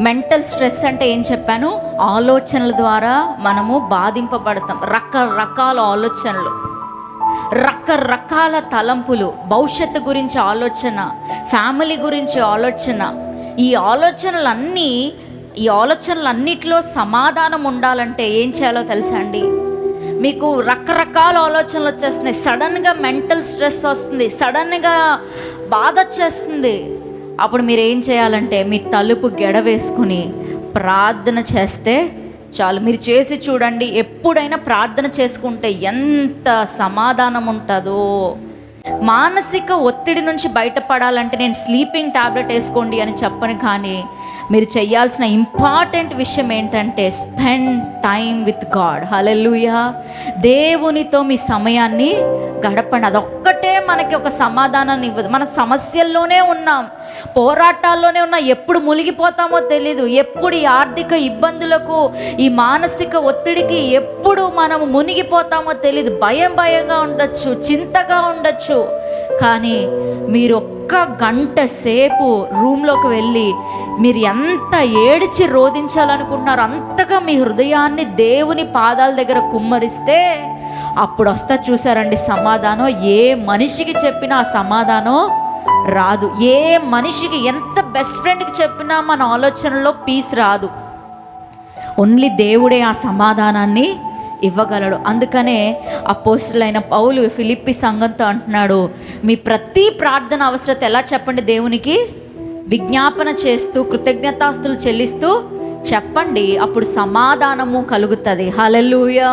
Mental stress అంటే ఏం చెప్పాను? ఆలోచనల ద్వారా మనము బాధింపబడతాం. రకరకాల ఆలోచనలు, రకరకాల తలంపులు, భవిష్యత్తు గురించి ఆలోచన, ఫ్యామిలీ గురించి ఆలోచన. ఈ ఆలోచనలన్నిటిలో సమాధానం ఉండాలంటే ఏం చేయాలో తెలుసా అండి? మీకు రకరకాల ఆలోచనలు వచ్చేస్తున్నాయి. సడన్గా మెంటల్ స్ట్రెస్ వస్తుంది, సడన్గా బాధ వచ్చేస్తుంది. అప్పుడు మీరు ఏం చేయాలంటే మీ తలుపు గెడ వేసుకుని ప్రార్థన చేస్తే చాలు. మీరు చేసి చూడండి, ఎప్పుడైనా ప్రార్థన చేసుకుంటే ఎంత సమాధానం ఉంటుందో. మానసిక ఒత్తిడి నుంచి బయటపడాలంటే నేను స్లీపింగ్ టాబ్లెట్ వేసుకోండి అని చెప్పను, కానీ మీరు చేయాల్సిన ఇంపార్టెంట్ విషయం ఏంటంటే స్పెండ్ టైం విత్ గాడ్. హల్లెలూయా. దేవునితో మీ సమయాన్ని గడపండి. అదొక్కటే మనకి ఒక సమాధానాన్ని ఇవ్వదు. మన సమస్యల్లోనే ఉన్నాం, పోరాటాల్లోనే ఉన్నాం. ఎప్పుడు మునిగిపోతామో తెలీదు. ఎప్పుడు ఈ ఆర్థిక ఇబ్బందులకు, ఈ మానసిక ఒత్తిడికి ఎప్పుడు మనము మునిగిపోతామో తెలీదు. భయంగా ఉండొచ్చు, చింతగా ఉండొచ్చు. కానీ మీరు ఒక్క గంట సేపు రూమ్లోకి వెళ్ళి మీరు ఎంత ఏడిచి రోధించాలనుకుంటున్నారో అంతగా మీ హృదయాన్ని దేవుని పాదాల దగ్గర కుమ్మరిస్తే అప్పుడు వస్తా చూసారండి సమాధానం. ఏ మనిషికి చెప్పినా ఆ సమాధానం రాదు. ఏ మనిషికి, ఎంత బెస్ట్ ఫ్రెండ్కి చెప్పినా మన ఆలోచనలో పీస్ రాదు. ఓన్లీ దేవుడే ఆ సమాధానాన్ని ఇవ్వగలడు. అందుకనే అపోస్తలుడైన పౌలు ఫిలిప్పీ సంఘంతో అంటున్నాడు, మీ ప్రతి ప్రార్థన అవసరత ఎలా చెప్పండి? దేవునికి విజ్ఞాపన చేస్తూ కృతజ్ఞతాస్తులు చెల్లిస్తూ చెప్పండి, అప్పుడు సమాధానము కలుగుతుంది. హల్లెలూయా.